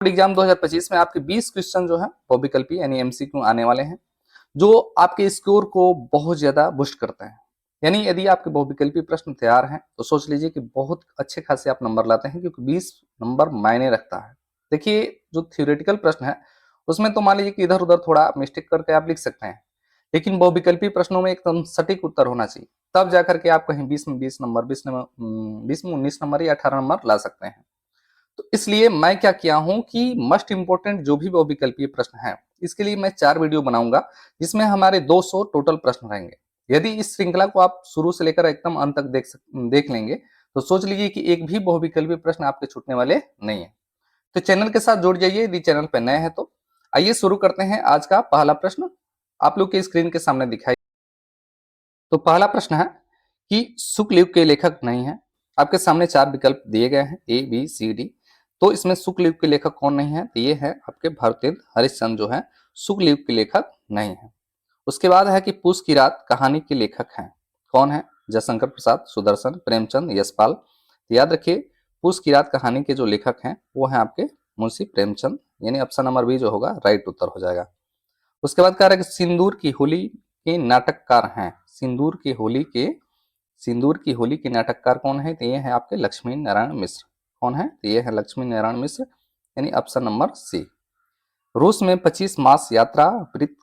Exam 2025 में आपके 20 question जो है वो विकल्पी यानी एमसीक्यू आने वाले हैं, जो आपके स्कोर को बहुत ज्यादा बूस्ट करते हैं। यानी यदि आपके बहुविकल्पी प्रश्न तैयार हैं तो सोच लीजिए कि बहुत अच्छे खासे आप नंबर लाते हैं, क्योंकि 20 नंबर मायने रखता है। देखिए, जो थ्योरेटिकल प्रश्न है उसमें तो मान लीजिए कि इधर उधर थोड़ा मिस्टेक करके आप लिख सकते हैं, लेकिन बहुविकल्पी प्रश्नों में एकदम सटीक उत्तर होना चाहिए, तब जाकर के आप कहीं 20 में 20 नंबर, 20 में 19 नंबर या 18 नंबर ला सकते हैं। तो इसलिए मैं क्या किया हूं कि मोस्ट इंपोर्टेंट जो भी बहुविकल्पीय प्रश्न है, इसके लिए मैं 4 वीडियो बनाऊंगा, जिसमें हमारे 200 टोटल प्रश्न रहेंगे। यदि इस श्रृंखला को आप शुरू से लेकर एकदम अंत तक देख लेंगे तो सोच लीजिए कि एक भी बहुविकल्पीय प्रश्न आपके छूटने वाले नहीं है। तो चैनल के साथ जुड़ जाइए यदि चैनल पर नए हैं तो। आइए शुरू करते हैं आज का पहला प्रश्न, आप लोग के स्क्रीन के सामने दिखाई। तो पहला प्रश्न है कि शुक्ल युग के लेखक नहीं है। आपके सामने 4 विकल्प दिए गए हैं, ए बी सी डी। तो इसमें शुक्ल युग के लेखक कौन नहीं है? तो ये है आपके भारतेंद्र हरिश्चंद्र जो है शुक्ल युग के लेखक नहीं है। उसके बाद है कि पूस की रात कहानी के लेखक हैं, कौन है? जयशंकर प्रसाद, सुदर्शन, प्रेमचंद, यशपाल। तो याद रखिए, पूस की रात कहानी के जो लेखक हैं वो है आपके मुंशी प्रेमचंद, यानी ऑप्शन नंबर बी जो होगा राइट उत्तर हो जाएगा। उसके बाद कह रहा है कि सिंदूर की होली के नाटककार हैं। सिंदूर की होली के नाटककार कौन है? तो ये है आपके लक्ष्मी नारायण मिश्र। कौन है? तो ये है लक्ष्मी नारायण मिश्र, यानी ऑप्शन नंबर सी। रूस में 25 मास यात्रा वृत्त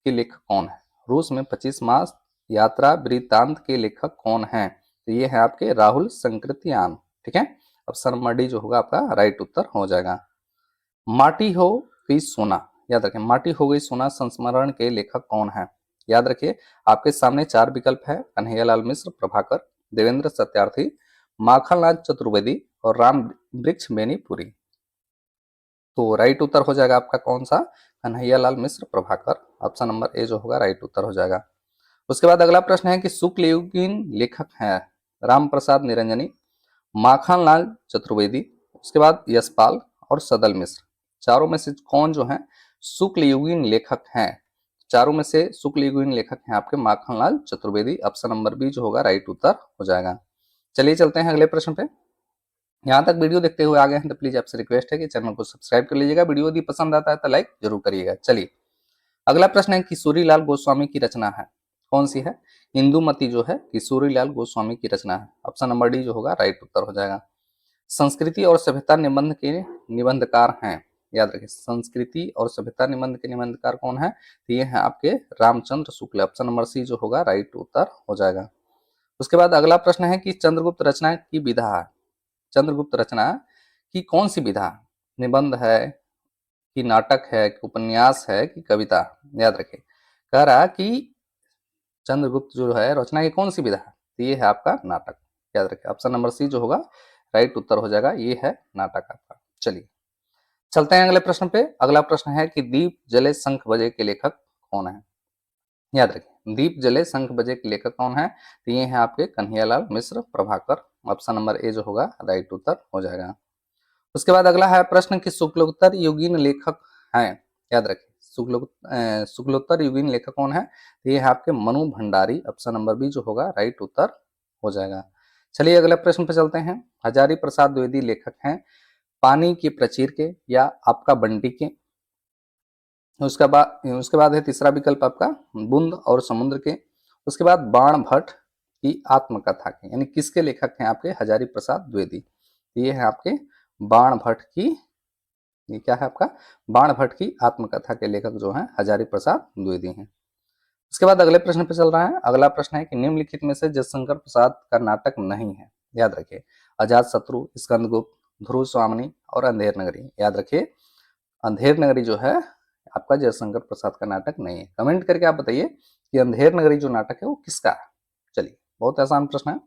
के लेखक कौन है? रूस में 25 मास यात्रा वृत्तांत के लेखक कौन है? तो ये है आपके राहुल संकृत्यान। ठीक है, ऑप्शन नंबर डी जो होगा आपका राइट उत्तर हो जाएगा। माटी हो गई सोना, याद रखें, माटी हो गई सोना संस्मरण के लेखक कौन है? याद रखिए, आपके सामने 4 विकल्प है, कन्हैयालाल मिश्र, प्रभाकर, देवेंद्र सत्यार्थी, माखनलाल चतुर्वेदी और राम वृक्ष बेनीपुरी। तो राइट उत्तर हो जाएगा आपका कौन सा? कन्हैयालाल मिश्र, प्रभाकर। ऑप्शन नंबर ए जो होगा राइट उत्तर हो जाएगा। उसके बाद अगला प्रश्न है कि शुक्ल युगीन लेखक हैं राम प्रसाद निरंजनी, माखनलाल चतुर्वेदी, उसके बाद यशपाल और सदल मिश्र। चारों में से कौन जो है शुक्ल युगीन लेखक हैं? चारों में से शुक्ल युगीन लेखक हैं आपके Makhanlal Chaturvedi. Option number B जो होगा राइट उत्तर हो जाएगा। चलिए चलते हैं अगले प्रश्न पे। यहाँ तक वीडियो देखते हुए आ गए हैं तो प्लीज आपसे रिक्वेस्ट है कि चैनल को सब्सक्राइब कर लीजिएगा। वीडियो यदि पसंद आता है तो लाइक जरूर करिएगा। चलिए अगला प्रश्न है किशोरीलाल गोस्वामी की रचना है, कौन सी है? इंदुमती जो है किशोरीलाल गोस्वामी की रचना है। ऑप्शन नंबर डी जो होगा राइट उत्तर हो जाएगा। संस्कृति और सभ्यता निबंध के निबंधकार हैं, याद रखिए, संस्कृति और सभ्यता निबंध के निबंधकार कौन है? तो ये है आपके Ramchandra Shukla. Option number C जो होगा राइट उत्तर हो जाएगा। उसके बाद अगला प्रश्न है कि चंद्रगुप्त रचना की विधा है, चंद्रगुप्त रचना की कौन सी विधा? निबंध है कि नाटक है कि उपन्यास है कि कविता? याद रखिए, कह रहा कि चंद्रगुप्त जो है रचना की कौन सी विधा है? तो ये है आपका नाटक। याद रखिए, ऑप्शन नंबर सी जो होगा राइट उत्तर हो जाएगा, ये है नाटक आपका। चलिए चलते हैं अगले प्रश्न पे। अगला प्रश्न है कि दीप जले शंख बजे के लेखक कौन है? याद रखिए, दीप जले शंख बजे के लेखक कौन है? तो ये है आपके कन्हैयालाल मिश्र, प्रभाकर। ऑप्शन नंबर ए जो होगा राइट उत्तर हो जाएगा। उसके बाद अगला है प्रश्न कि शुक्लोत्तर युगीन लेखक हैं। याद रखिए, शुक्लोत्तर युगीन लेखक कौन है? तो ये है आपके Manu Bhandari. Option number B जो होगा राइट उत्तर हो जाएगा। चलिए अगले प्रश्न पे चलते हैं। हजारी प्रसाद द्विवेदी लेखक हैं पानी के प्रचीर के या आपका बंटी के। उसके बाद है तीसरा विकल्प आपका बूंद और समुद्र के। उसके बाद बाण भट्ट की आत्मकथा के, यानी किसके लेखक हैं आपके? हजारी प्रसाद द्विवेदी। ये है आपके बाण भट्ट की, ये क्या है आपका? बाण भट्ट की आत्मकथा के लेखक जो हैं हजारी प्रसाद द्विवेदी हैं। उसके बाद अगले प्रश्न पे चल रहा है। अगला प्रश्न है कि निम्नलिखित में से जयशंकर प्रसाद का नाटक नहीं है। याद रखिए, अजात शत्रु, स्कंदगुप्त, ध्रुव स्वामिनी और अंधेर नगरी। याद रखिए, अंधेर नगरी जो है आपका जयशंकर प्रसाद का नाटक नहीं है। कमेंट करके आप बताइए कि अंधेर नगरी जो नाटक है वो किसका है। चलिए, बहुत आसान प्रश्न है।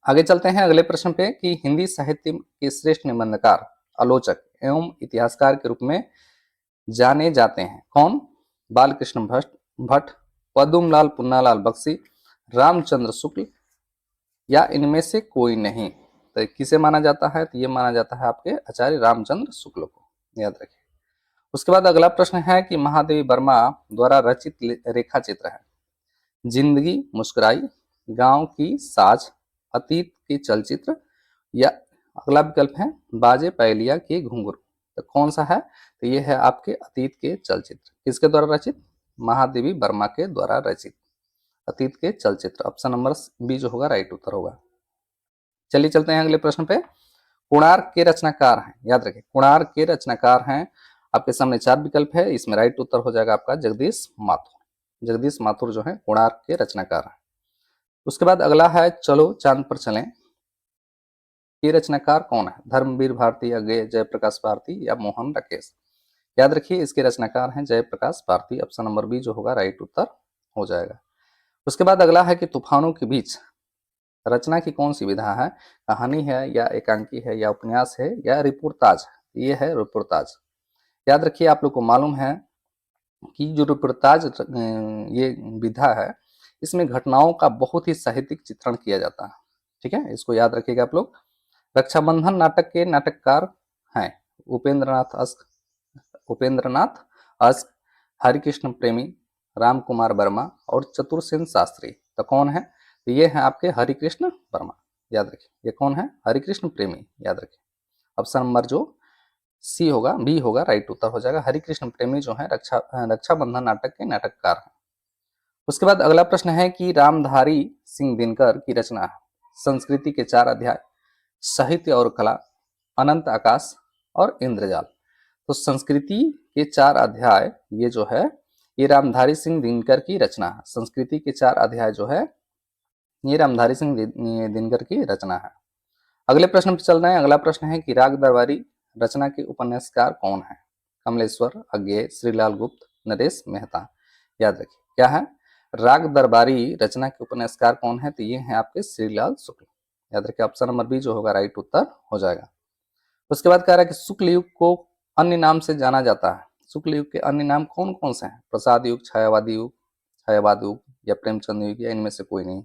आगे चलते हैं अगले प्रश्न पे कि हिंदी साहित्य के श्रेष्ठ निबंधकार, आलोचक एवं इतिहासकार के रूप में जाने जाते हैं कौन? बालकृष्ण भट्ट, पद्मलाल पुन्नालाल बख्शी, रामचंद्र शुक्ल या इनमें से कोई नहीं। तो किसे माना जाता है? तो ये माना जाता है आपके आचार्य रामचंद्र शुक्ल को। याद रखिए। उसके बाद अगला प्रश्न है कि महादेवी वर्मा द्वारा रचित रेखा चित्र है जिंदगी मुस्कुराई, गांव की साज, अतीत के चलचित्र या अगला विकल्प है बाजे पहलिया के घुंघरू। तो कौन सा है? तो ये है आपके अतीत के चलचित्र। किसके द्वारा रचित? महादेवी वर्मा के द्वारा रचित अतीत के चलचित्र। ऑप्शन नंबर बी जो होगा राइट उत्तर होगा। चलिए चलते हैं अगले प्रश्न पे। कोणार्क के रचनाकार हैं, याद रखें कोणार्क के रचनाकार हैं। आपके सामने 4 विकल्प है, इसमें राइट उत्तर हो जाएगा आपका जगदीश माथुर। जगदीश माथुर जो है कोणार्क के रचनाकार हैं। उसके बाद अगला है चलो चांद पर चलें, ये रचनाकार कौन है? धर्मवीर भारती, अज्ञेय जयप्रकाश भारती या मोहन राकेश? याद रखिए इसके रचनाकार हैं Jayprakash Bharti. Option number B जो होगा राइट उत्तर हो जाएगा। उसके बाद अगला है कि तूफानों के बीच रचना की कौन सी विधा है? कहानी है या एकांकी है या उपन्यास है या रिपोर्टाज है? ये है रिपोर्टाज। याद रखिए आप लोग को मालूम है कि जो रिपोर्टाज ये विधा है, इसमें घटनाओं का बहुत ही साहित्यिक चित्रण किया जाता है। ठीक है, इसको याद रखिएगा आप लोग। रक्षाबंधन नाटक के नाटककार हैं उपेंद्रनाथ अस्क, हरिकृष्ण प्रेमी, राम कुमार वर्मा और चतुरसेन शास्त्री। तो कौन है? तो ये है आपके हरिकृष्ण वर्मा। याद रखिए ये कौन है? हरिकृष्ण प्रेमी। याद रखिए ऑप्शन नंबर जो सी होगा, बी होगा राइट उत्तर हो जाएगा। हरिकृष्ण प्रेमी जो है रक्षाबंधन नाटक के नाटककार हैं। उसके बाद अगला प्रश्न है कि रामधारी सिंह दिनकर की रचना है संस्कृति के 4 अध्याय, साहित्य और कला, अनंत आकाश और इंद्रजाल। तो संस्कृति के 4 अध्याय ये जो है ये रामधारी सिंह दिनकर की रचना है। संस्कृति के 4 अध्याय जो है ये रामधारी सिंह दिनकर की रचना है। अगले प्रश्न पर चल रहे हैं। अगला प्रश्न है कि राग दरबारी रचना के उपन्यासकार कौन है? कमलेश्वर, अज्ञेय, श्रीलाल गुप्त, नरेश मेहता। याद रखिए क्या है? राग दरबारी रचना के उपन्यासकार कौन है? तो ये है आपके श्रीलाल शुक्ल। याद रखिए ऑप्शन नंबर बी जो होगा राइट उत्तर हो जाएगा। उसके बाद कह रहा है कि शुक्ल युग को अन्य नाम से जाना जाता है। शुक्ल युग के अन्य नाम कौन कौन से हैं? प्रसाद युग, छायावाद युग या प्रेमचंद युग या इनमें से कोई नहीं?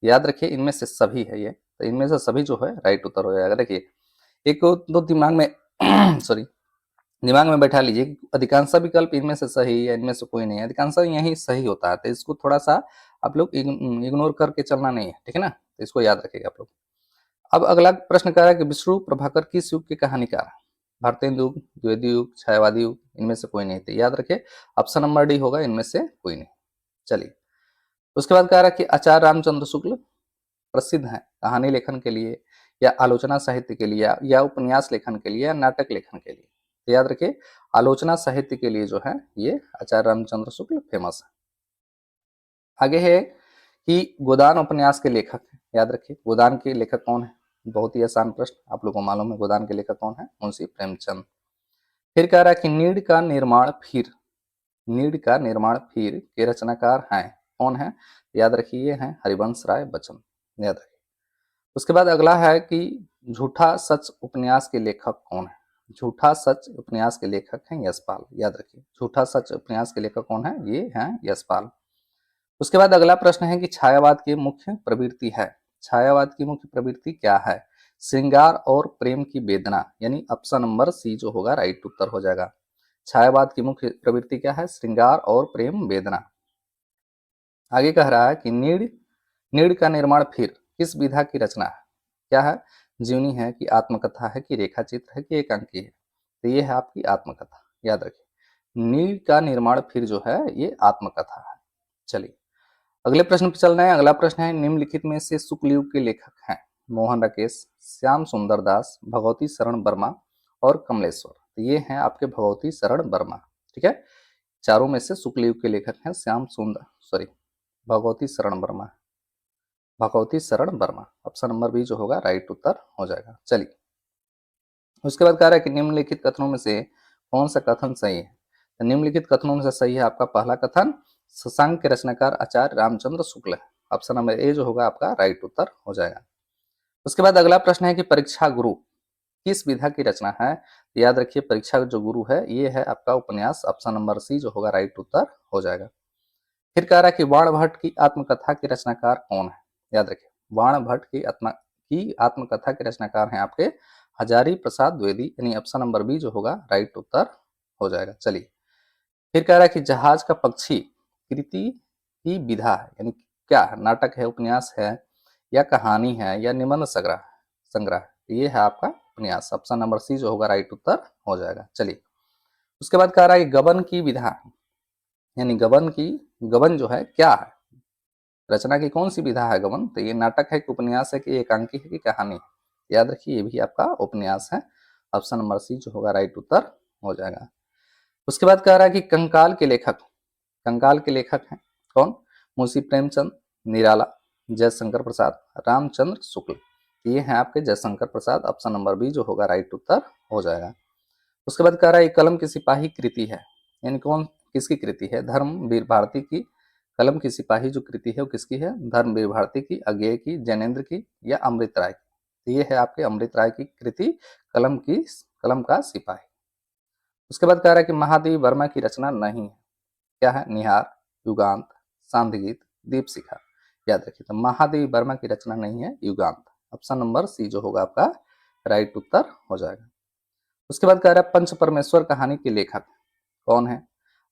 याद रखिए इनमें से सभी है ये। तो इनमें से सभी जो है राइट उत्तर हो जाएगा। देखिए एक दो दिमाग में सॉरी दिमाग में बैठा लीजिए कि अधिकांश विकल्प इनमें से सही है, इनमें से कोई नहीं है। अधिकांश यही सही होता है, तो इसको थोड़ा सा आप लोग इग्नोर करके चलना नहीं है, ठीक है ना? तो इसको याद रखिएगा आप लोग। अब अगला प्रश्न कह रहा है कि विष्णु प्रभाकर किस युग के कहानीकार? भारतेंदु युग, द्विवेदी युग, छायावादी युग, इनमें से कोई नहीं थे। याद रखिए ऑप्शन नंबर डी होगा इनमें से कोई नहीं। चलिए उसके बाद कह रहा है कि आचार्य रामचंद्र शुक्ल प्रसिद्ध हैं कहानी लेखन के लिए या आलोचना साहित्य के लिए या उपन्यास लेखन के लिए या नाटक लेखन के लिए? तो याद रखिए आलोचना साहित्य के लिए जो है ये आचार्य रामचंद्र शुक्ल फेमस है। आगे है कि गोदान उपन्यास के लेखक हैं। याद रखिए गोदान के लेखक कौन है? बहुत ही आसान प्रश्न, आप लोगों को मालूम है गोदान के लेखक कौन है? मुंशी प्रेमचंद। फिर कह रहा है कि नीड़ का निर्माण फिर के रचनाकार हैं कौन है? याद रखिए ये हैं हरिवंश राय बच्चन। याद रखिए। उसके बाद अगला है कि झूठा सच उपन्यास के लेखक कौन है? झूठा सच उपन्यास के लेखक हैं यशपाल। याद रखिए झूठा सच उपन्यास के लेखक कौन है? ये हैं यशपाल। उसके बाद अगला प्रश्न है कि छायावाद की मुख्य प्रवृत्ति है। छायावाद की मुख्य प्रवृत्ति क्या है? श्रृंगार और प्रेम की वेदना, यानी ऑप्शन नंबर सी जो होगा राइट उत्तर हो जाएगा। छायावाद की मुख्य प्रवृत्ति क्या है? श्रृंगार और प्रेम वेदना। आगे कह रहा है कि नीड़ का निर्माण फिर किस विधा की रचना है? क्या है? जीवनी है कि आत्मकथा है कि रेखा चित्र है कि एकांकी है? तो ये है आपकी आत्मकथा। याद रखिए नीड़ का निर्माण फिर जो है ये आत्मकथा है। चलिए अगले प्रश्न पर चल रहे हैं। अगला प्रश्न है निम्नलिखित में से शुक्ल युग के लेखक हैं मोहन राकेश, श्याम सुंदर दास, भगवती शरण वर्मा और कमलेश्वर। तो ये हैं आपके भगवती शरण वर्मा। ठीक है, चारों में से शुक्ल युग के लेखक हैं भगवती शरण वर्मा। ऑप्शन नंबर बी जो होगा राइट उत्तर हो जाएगा। चलिए उसके बाद कह रहा है कि निम्नलिखित कथनों में से कौन सा कथन सही है? तो निम्नलिखित कथनों में से सही है आपका पहला कथन, शशांक के रचनाकार आचार्य रामचंद्र शुक्ल है। ऑप्शन नंबर ए जो होगा आपका राइट उत्तर हो जाएगा। उसके बाद अगला प्रश्न है कि परीक्षा गुरु किस विधा की रचना है? तो याद रखिए परीक्षा जो गुरु है ये है आपका उपन्यास। ऑप्शन नंबर सी जो होगा राइट उत्तर हो जाएगा। फिर कह रहा है कि बाण भट्ट की आत्मकथा के रचनाकार कौन है? याद रखिए बाण भट्ट की आत्मकथा के रचनाकार हैं आपके हजारी प्रसाद द्विवेदी, यानी ऑप्शन नंबर बी जो होगा राइट उत्तर हो जाएगा। चलिए फिर कह रहा है कि जहाज का पक्षी कृति की विधा है, यानी क्या है? नाटक है, उपन्यास है या कहानी है या निबंध संग्रह? ये है आपका उपन्यास। ऑप्शन नंबर सी जो होगा राइट उत्तर हो जाएगा। चलिए, उसके बाद कह रहा है गबन की विधा, यानी गबन जो है क्या है, रचना की कौन सी विधा है गबन? तो ये नाटक है कि उपन्यास है कि एकांकी है कि कहानी? याद रखिए, ये भी आपका उपन्यास है। ऑप्शन नंबर सी जो होगा राइट उत्तर हो जाएगा। उसके बाद कह रहा है कि कंकाल के लेखक हैं कौन? मुंशी प्रेमचंद, निराला, जयशंकर प्रसाद, रामचंद्र शुक्ल। ये हैं आपके Jaishankar Prasad. Option number B जो होगा राइट उत्तर हो जाएगा। उसके बाद कह रहा है कलम की सिपाही कृति है, यानी कौन किसकी कृति है? धर्मवीर भारती की। कलम की सिपाही जो कृति है वो किसकी है? धर्मवीर भारती की, अज्ञेय की, जैनेन्द्र की या अमृत राय की? तो ये है आपके अमृत राय की कृति कलम का सिपाही। उसके बाद कह रहा है कि महादेवी वर्मा की रचना नहीं है, क्या है? निहार, युगांत, सांध्य दीपशिखा। याद रखिए, तो महादेवी वर्मा की रचना नहीं है युगांत। ऑप्शन नंबर सी जो होगा आपका राइट उत्तर हो जाएगा। उसके बाद कह रहा है पंच परमेश्वर कहानी के लेखक कौन है?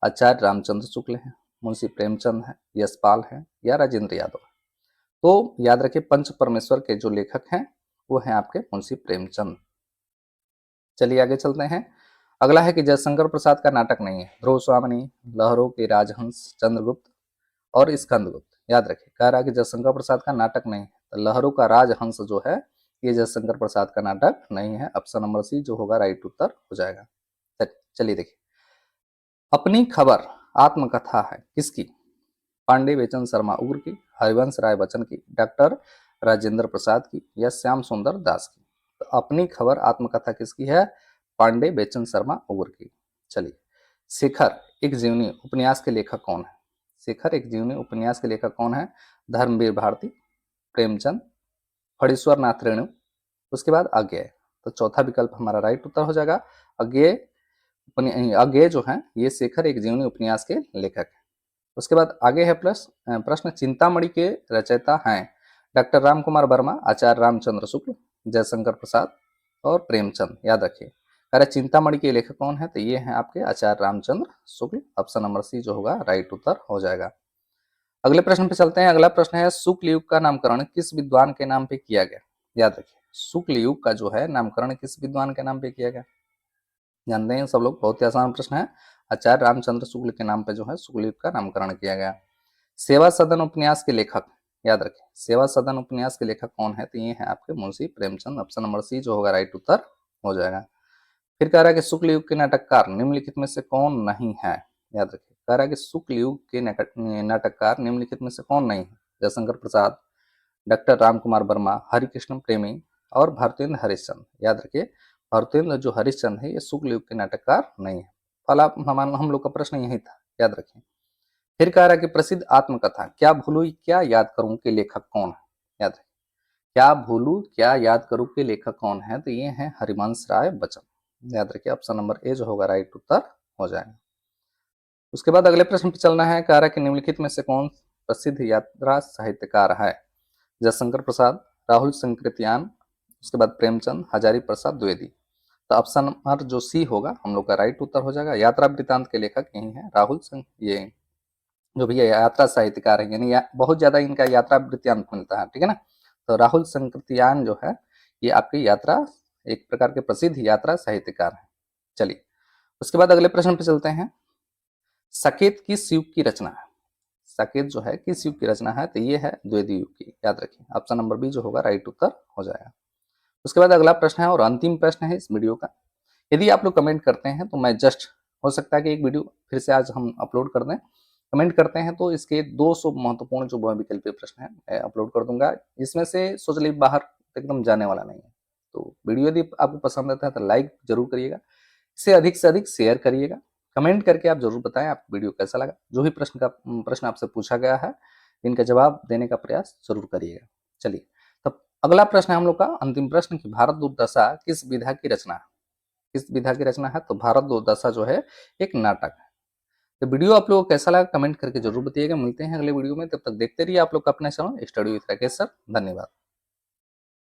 आचार्य रामचंद्र शुक्ल है, मुंशी प्रेमचंद है, यशपाल है या राजेंद्र यादव? तो याद रखिए, पंच परमेश्वर के जो लेखक हैं वो हैं आपके मुंशी प्रेमचंद। चलिए आगे चलते हैं। अगला है कि जयशंकर प्रसाद का नाटक नहीं है। ध्रुव स्वामिनी, लहरों के राजहंस, चंद्रगुप्त और स्कंदगुप्त। याद रखिए, कह रहा है कि जयशंकर प्रसाद का नाटक नहीं है, तो लहरों का राजहंस जो है ये जयशंकर प्रसाद का नाटक नहीं है। ऑप्शन नंबर सी जो होगा राइट उत्तर हो जाएगा। चलिए देखिए, अपनी खबर आत्मकथा है किसकी? पांडे बेचन शर्मा उग्र की, हरिवंश राय बच्चन की, डॉक्टर राजेंद्र प्रसाद की या श्याम सुंदर दास की? तो अपनी खबर आत्मकथा किसकी है? पांडे बेचन शर्मा उग्र की। चलिए, शेखर एक जीवनी उपन्यास के लेखक कौन है? शेखर एक जीवनी उपन्यास के लेखक कौन है? धर्मवीर भारती, प्रेमचंद, फणीश्वर नाथ रेणु, उसके बाद अज्ञेय। तो चौथा विकल्प हमारा राइट उत्तर हो जाएगा। अज्ञेय जो है ये शेखर एक जीवनी उपन्यास के लेखक है। उसके बाद आगे है प्रश्न चिंतामणि के रचयिता हैं डॉक्टर राम कुमार वर्मा, आचार्य रामचंद्र शुक्ल, जयशंकर प्रसाद और प्रेमचंद। याद रखिए, अरे चिंतामणि के लेखक कौन है? तो ये हैं आपके आचार्य Ramchandra Shukla. Option number C जो होगा राइट उत्तर हो जाएगा। अगले प्रश्न पे चलते हैं। अगला प्रश्न है शुक्ल युग का नामकरण किस विद्वान के नाम पे किया गया? याद रखिए, शुक्ल युग का जो है नामकरण किस विद्वान के नाम पे किया गया? जानते हैं सब लोग, बहुत ही आसान प्रश्न है। आचार्य रामचंद्र शुक्ल के नाम पे जो है शुक्ल युग का नामकरण किया गया। सेवा सदन उपन्यास के लेखक, याद रखें, सेवा सदन उपन्यास के लेखक कौन है? तो ये है आपके Munshi Premchand. Option number C जो होगा राइट उत्तर हो जाएगा। फिर कह रहा है कि शुक्ल युग के नाटककार निम्नलिखित में से कौन नहीं है? याद रखिए, कह रहा है कि शुक्ल युग के नाटककार निम्नलिखित में से कौन नहीं है? जयशंकर प्रसाद, डॉक्टर राम कुमार वर्मा, हरिकृष्ण प्रेमी और भारतेंद्र हरिश्चंद्र। याद रखिए, भारतेंद्र जो हरिश्चंद्र है ये शुक्ल युग के नाटककार नहीं है। फला हम लोग का प्रश्न यही था, याद रखें। फिर कह रहा है कि प्रसिद्ध आत्मकथा क्या भूलू क्या याद करूं के लेखक कौन है? याद रखें, क्या भूलू क्या याद करूं के लेखक कौन है? तो ये है हरिवंश राय बच्चन। याद रखिए, ऑप्शन नंबर ए जो होगा राइट उत्तर हो जाएगा। उसके बाद अगले प्रश्न पर चलना है। कह रहा है कि निम्नलिखित में से कौन प्रसिद्ध यात्रा साहित्यकार है? जयशंकर प्रसाद, राहुल संकृत्यान, उसके बाद प्रेमचंद, हजारी प्रसाद द्विवेदी। तो ऑप्शन नंबर जो सी होगा हम लोग का राइट उत्तर हो जाएगा। यात्रा वृत्तांत के लेखक यही है राहुल ये जो भी यात्रा साहित्यकार है, यानी बहुत ज्यादा इनका यात्रा वृत्तांत मिलता है, ठीक है ना। तो राहुल संकृत्यान जो है ये आपकी यात्रा एक प्रकार के प्रसिद्ध यात्रा साहित्यकार है। चलिए, उसके बाद अगले प्रश्न पे चलते हैं। साकेत किस युग की रचना है? साकेत जो है किस युग की रचना है? तो ये है द्विवेदी युग की। याद रखिए, ऑप्शन नंबर बी जो होगा राइट उत्तर हो जाएगा। उसके बाद अगला प्रश्न है और अंतिम प्रश्न है इस वीडियो का। यदि आप लोग कमेंट करते हैं तो मैं जस्ट हो सकता है कि एक वीडियो फिर से आज हम अपलोड कर दें। कमेंट करते हैं तो इसके 200 महत्वपूर्ण जो विकल्पीय प्रश्न है मैं अपलोड कर दूंगा। इसमें से सोच लीजिए बाहर एकदम जाने वाला नहीं है। तो वीडियो यदि आपको पसंद आता है तो लाइक जरूर करिएगा, इसे अधिक से अधिक शेयर करिएगा, कमेंट करके आप जरूर बताएं आपको वीडियो कैसा लगा। जो भी प्रश्न आपसे पूछा गया है इनका जवाब देने का प्रयास जरूर करिएगा। चलिए, तब अगला प्रश्न है हम लोग का अंतिम प्रश्न कि भारत दुर्दशा किस विधा की रचना है? किस विधा की रचना है? तो भारत दुर्दशा जो है एक नाटक है। तो वीडियो आप लोगों को कैसा लगा कमेंट करके जरूर बताइएगा। मिलते हैं अगले वीडियो में, तब तक देखते रहिए आप लोग का अपना channel study with Rakesh sir. धन्यवाद।